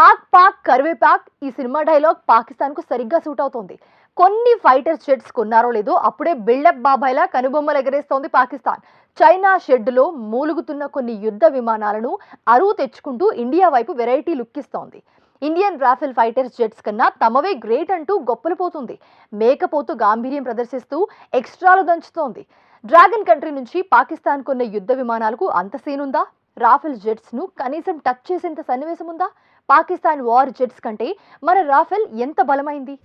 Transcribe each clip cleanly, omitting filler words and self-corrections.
పాక్ పాక్ కరివేపాక్ ఈ cinema dialogue Pakistan కు సరిగ్గా సూట్ అవుతోంది. కొన్ని ఫైటర్ జెట్స్ కొన్నారో లేదో అప్పుడే బిల్డప్ బాబాయ్లా కనుబొమ్మలు ఎగరేస్తోంది పాకిస్తాన్. చైనా షెడ్లో మూలుగుతున్న కొన్ని యుద్ధ విమానాలను అరువు తెచ్చుకుంటూ ఇండియా వైపు వెరైటీ లుక్ ఇస్తోంది. ఇండియన్ రాఫెల్ ఫైటర్ జెట్స్ కన్నా తమవే గ్రేట్ అంటూ గొప్పలు పోతుంది. మేకపోతు గాంభీర్యం ప్రదర్శిస్తూ ఎక్స్ట్రాలు దంచుతోంది. డ్రాగన్ కంట్రీ నుంచి పాకిస్తాన్ కొన్న యుద్ధ విమానాలకు అంత సీనుందా? రాఫెల్ జెట్స్ ను కనీసం టచ్ చేసేంత సన్నివేశం ఉందా? పాకిస్తాన్ వార్ జెట్స్ కంటే మన రాఫెల్ ఎంత బలమైంది?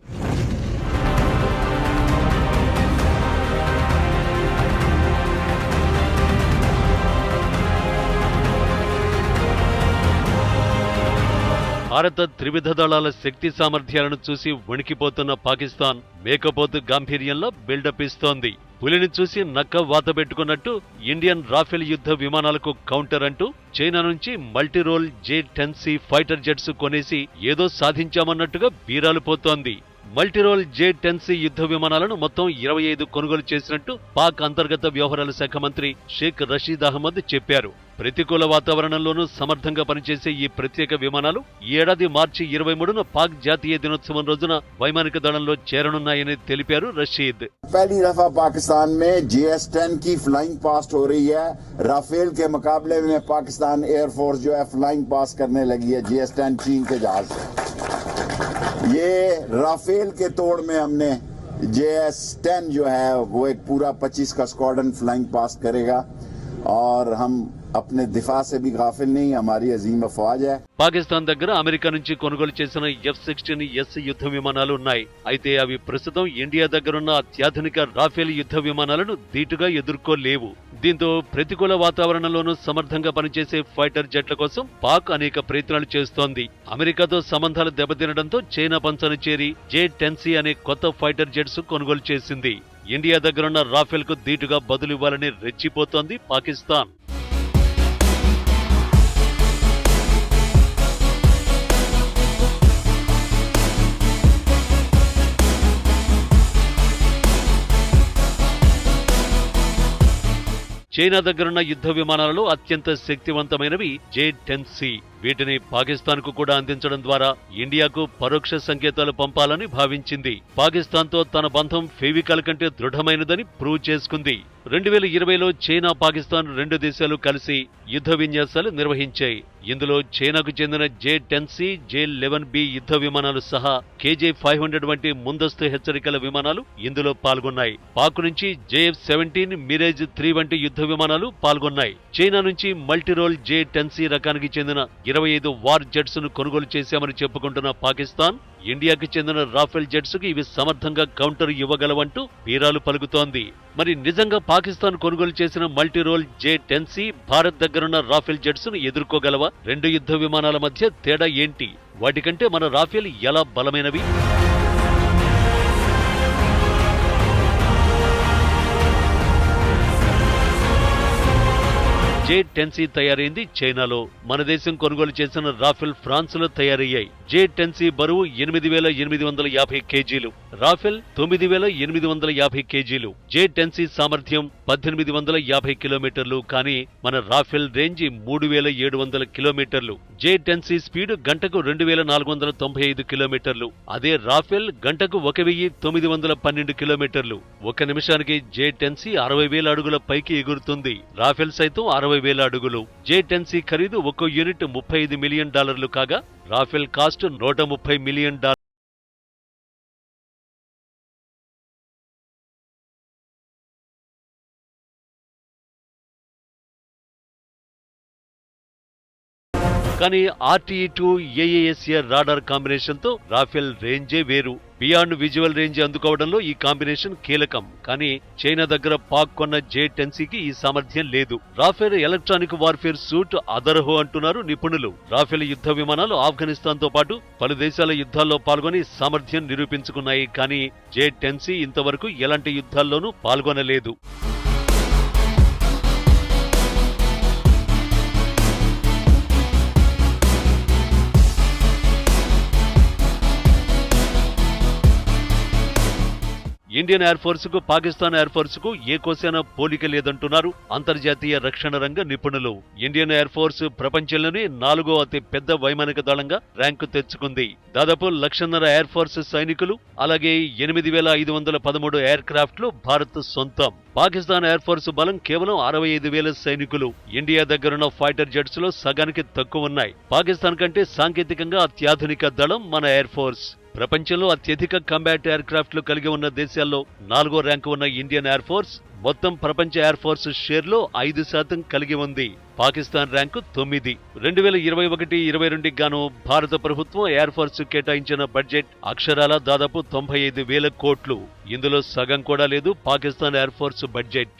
భారత త్రివిధ దళాల శక్తి సామర్థ్యాలను చూసి వణికిపోతున్న పాకిస్తాన్ మేకపోతు గాంభీర్యంలో బిల్డప్ ఇస్తోంది. పులిని చూసి నక్క వాతబెట్టుకున్నట్టు ఇండియన్ రాఫెల్ యుద్ధ విమానాలకు కౌంటర్ అంటూ చైనా నుంచి మల్టీరోల్ J-10C ఫైటర్ జెట్స్ కొనేసి ఏదో సాధించామన్నట్టుగా బీరాలు పోతోంది. మల్టీరోల్ J-10C యుద్ధ విమానాలను మొత్తం 25 కొనుగోలు చేసినట్టు పాక్ అంతర్గత వ్యవహారాల శాఖ మంత్రి షేక్ రషీద్ అహ్మద్ చెప్పారు. ప్రతికూల వాతావరణంలోనూ సమర్థంగా పనిచేసే ఈ ప్రత్యేక విమానాలు ఈ ఏడాది మార్చి 23న పాక్ జాతీయ దినోత్సవం రోజున వైమానిక దళంలో చేరనున్నాయని తెలిపారు రషీద్. पहली दफा पाकिस्तान में JS-10 की फ्लाइंग पास्ट हो रही है. राफेल के मुकाबले में पाकिस्तान एयरफोर्स जो है फ्लाइंग पास करने लगी है JS-10 चीन के जहाज से. ये राफेल के तोड़ में हमने JS-10 जो है वो एक पूरा 25 का स्क्वाड्रन फ्लाइंग पास करेगा और हम अपने दिफा से भी गाफिल नहीं, हमारी अजीम अफवाज है. పాకిస్తాన్ దగ్గర అమెరికా నుంచి కొనుగోలు చేసిన F-16S యుద్ధ విమానాలు ఉన్నాయి. అయితే అవి ప్రస్తుతం ఇండియా దగ్గరున్న అత్యాధునిక రాఫెల్ యుద్ధ విమానాలను ధీటుగా ఎదుర్కోలేవు. దీంతో ప్రతికూల వాతావరణంలోనూ సమర్థంగా పనిచేసే ఫైటర్ జెట్ల కోసం పాక్ అనేక ప్రయత్నాలు చేస్తోంది. అమెరికాతో సంబంధాలు దెబ్బతినడంతో చైనా పంచన చేరి J-10C అనే కొత్త ఫైటర్ జెట్స్ కొనుగోలు చేసింది. ఇండియా దగ్గరున్న రాఫెల్ కు ధీటుగా బదులివ్వాలని రెచ్చిపోతోంది పాకిస్తాన్. చైనా దగ్గరున్న యుద్ధ విమానాలలో అత్యంత శక్తివంతమైనవి J-10C. వీటిని పాకిస్తాన్ కు కూడా అందించడం ద్వారా ఇండియాకు పరోక్ష సంకేతాలు పంపాలని భావించింది. పాకిస్తాన్ తో తన బంధం ఫెవికాల్ కంటే దృఢమైనదని ప్రూవ్ చేసుకుంది. 2020లో చైనా పాకిస్తాన్ రెండు దేశాలు కలిసి యుద్ధ విన్యాసాలు నిర్వహించాయి. ఇందులో చైనాకు చెందిన J-10C, J-11B యుద్ధ విమానాలు సహా KJ-500 వంటి ముందస్తు హెచ్చరికల విమానాలు ఇందులో పాల్గొన్నాయి. పాక్ నుంచి JF-17, మిరేజ్ 3 వంటి యుద్ధ విమానాలు పాల్గొన్నాయి. చైనా నుంచి మల్టీరోల్ J-10C రకానికి చెందిన 25 వార్ జెట్స్ ను కొనుగోలు చేశామని చెప్పుకుంటున్న పాకిస్తాన్ ఇండియాకి చెందిన రాఫెల్ జెట్స్ కు ఇవి సమర్థంగా కౌంటర్ ఇవ్వగలవంటూ బీరాలు పలుకుతోంది. మరి నిజంగా పాకిస్తాన్ కొనుగోలు చేసిన మల్టీరోల్ J-10C భారత్ దగ్గరున్న రాఫెల్ జెట్స్ ను ఎదుర్కోగలవా? రెండు యుద్ధ విమానాల మధ్య తేడా ఏంటి? వాటికంటే మన రాఫెల్ ఎలా బలమైనవి? J-10C తయారైంది చైనాలో. మన దేశం కొనుగోలు చేసిన రాఫెల్ ఫ్రాన్స్ లో తయారయ్యాయి. J-10C బరువు 8,850 కేజీలు, రాఫెల్ 9,850 కేజీలు. J-10C సామర్థ్యం 1,850 కిలోమీటర్లు. కానీ మన రాఫెల్ రేంజ్ 3,700 కిలోమీటర్లు. J-10C స్పీడ్ గంటకు 2,495 కిలోమీటర్లు. అదే రాఫెల్ గంటకు 1,912 కిలోమీటర్లు. ఒక నిమిషానికి J-10C 60,000 అడుగుల పైకి ఎగురుతుంది. రాఫెల్ సైతం 60,000 అడుగులు. J-10C ఖరీదు ఒక్కో యూనిట్ $35 మిలియన్ కాగా రాఫెల్ కాస్ట్ $130 మిలియన్. కానీ RTE-2 AASA రాడార్ కాంబినేషన్ తో రాఫెల్ రేంజే వేరు. బియాండ్ విజువల్ రేంజ్ అందుకోవడంలో ఈ కాంబినేషన్ కీలకం. కానీ చైనా దగ్గర పాక్ కొన్న J-10Cకి ఈ సామర్థ్యం లేదు. రాఫెల్ ఎలక్ట్రానిక్ వార్ఫేర్ సూట్ అదరహో అంటున్నారు నిపుణులు. రాఫెల్ యుద్ధ విమానాలు ఆఫ్ఘనిస్తాన్ తో పాటు పలు దేశాల యుద్ధాల్లో పాల్గొని సామర్థ్యం నిరూపించుకున్నాయి. కానీ J-10C ఇంతవరకు ఎలాంటి యుద్ధాల్లోనూ పాల్గొనలేదు. ఇండియన్ ఎయిర్ ఫోర్స్ కు పాకిస్తాన్ ఎయిర్ ఫోర్స్ కు ఏ కోశాన పోలిక లేదంటున్నారు అంతర్జాతీయ రక్షణ రంగ నిపుణులు. ఇండియన్ ఎయిర్ ఫోర్స్ ప్రపంచంలోనే 4వ అతి పెద్ద వైమానిక దళంగా ర్యాంకు తెచ్చుకుంది. దాదాపు 1,50,000 ఎయిర్ ఫోర్స్ సైనికులు, అలాగే 8,513 ఎయిర్ క్రాఫ్ట్లు భారత్ సొంతం. పాకిస్తాన్ ఎయిర్ ఫోర్స్ బలం కేవలం 65,000 సైనికులు. ఇండియా దగ్గరున్న ఫైటర్ జెట్స్ లో సగానికి తక్కువ ఉన్నాయి. పాకిస్తాన్ కంటే సాంకేతికంగా అత్యాధునిక దళం మన ఎయిర్ ఫోర్స్. ప్రపంచంలో అత్యధిక కంబాట్ ఎయిర్ క్రాఫ్ట్లు కలిగి ఉన్న దేశాల్లో 4వ ర్యాంకు ఉన్న ఇండియన్ ఎయిర్ ఫోర్స్ మొత్తం ప్రపంచ ఎయిర్ ఫోర్స్ షేర్లో 5% కలిగి ఉంది. పాకిస్తాన్ ర్యాంకు 9. 2021-22 గాను భారత ప్రభుత్వం ఎయిర్ ఫోర్స్ కేటాయించిన బడ్జెట్ అక్షరాల దాదాపు 95,000 కోట్లు. ఇందులో సగం కూడా లేదు పాకిస్తాన్ ఎయిర్ ఫోర్స్ బడ్జెట్.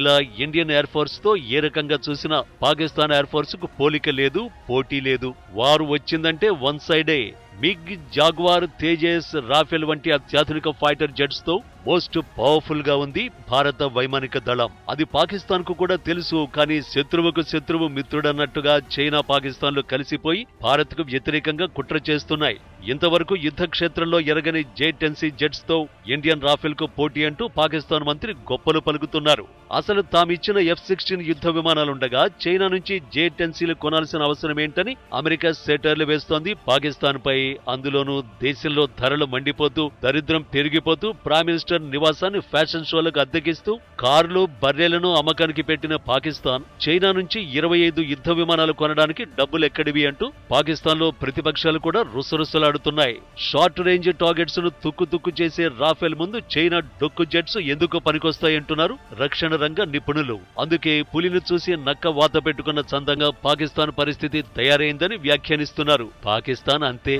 ఇలా ఇండియన్ ఎయిర్ ఫోర్స్ తో ఏ రకంగా చూసినా పాకిస్తాన్ ఎయిర్ ఫోర్స్ కు పోలిక లేదు, పోటీ లేదు. వారు వచ్చిందంటే వన్ సైడే. మిగ్, జాగ్వార్, తేజస్, రాఫెల్ వంటి అత్యాధునిక ఫైటర్ జెట్స్ తో మోస్ట్ పవర్ఫుల్ గా ఉంది భారత వైమానిక దళం. అది పాకిస్తాన్ కు కూడా తెలుసు. కానీ శత్రువుకు శత్రువు మిత్రుడన్నట్టుగా చైనా, పాకిస్తాన్లు కలిసిపోయి భారత్ కు వ్యతిరేకంగా కుట్ర చేస్తున్నాయి. ఇంతవరకు యుద్ధ క్షేత్రంలో ఎరగని J-10C జెట్స్ తో ఇండియన్ రాఫెల్ కు పోటీ అంటూ పాకిస్తాన్ మంత్రి గొప్పలు పలుకుతున్నారు. అసలు తామిచ్చిన F-16 యుద్ధ విమానాలుండగా చైనా నుంచి J-10Cలు కొనాల్సిన అవసరం ఏంటని అమెరికా సెటర్లు వేస్తోంది పాకిస్తాన్ పై. అందులోనూ దేశంలో ధరలు మండిపోతూ, దరిద్రం పెరిగిపోతూ, ప్రైమ్ మినిస్టర్ నివాసాన్ని ఫ్యాషన్ షోలకు అద్దెకిస్తూ కార్లు, బర్రెలను అమ్మకానికి పెట్టిన పాకిస్తాన్ చైనా నుంచి 25 యుద్ధ విమానాలు కొనడానికి డబ్బులెక్కడివి అంటూ పాకిస్తాన్ లో ప్రతిపక్షాలు కూడా రుసరుసలాడుతున్నాయి. షార్ట్ రేంజ్ టార్గెట్స్ ను తుక్కు చేసే రాఫెల్ ముందు చైనా డొక్కు జెట్స్ ఎందుకు పనికొస్తాయంటున్నారు రక్షణ రంగ నిపుణులు. అందుకే పులిని చూసి నక్క వాత పెట్టుకున్న చందంగా పాకిస్తాన్ పరిస్థితి తయారైందని వ్యాఖ్యానిస్తున్నారు. పాకిస్తాన్ అంతే.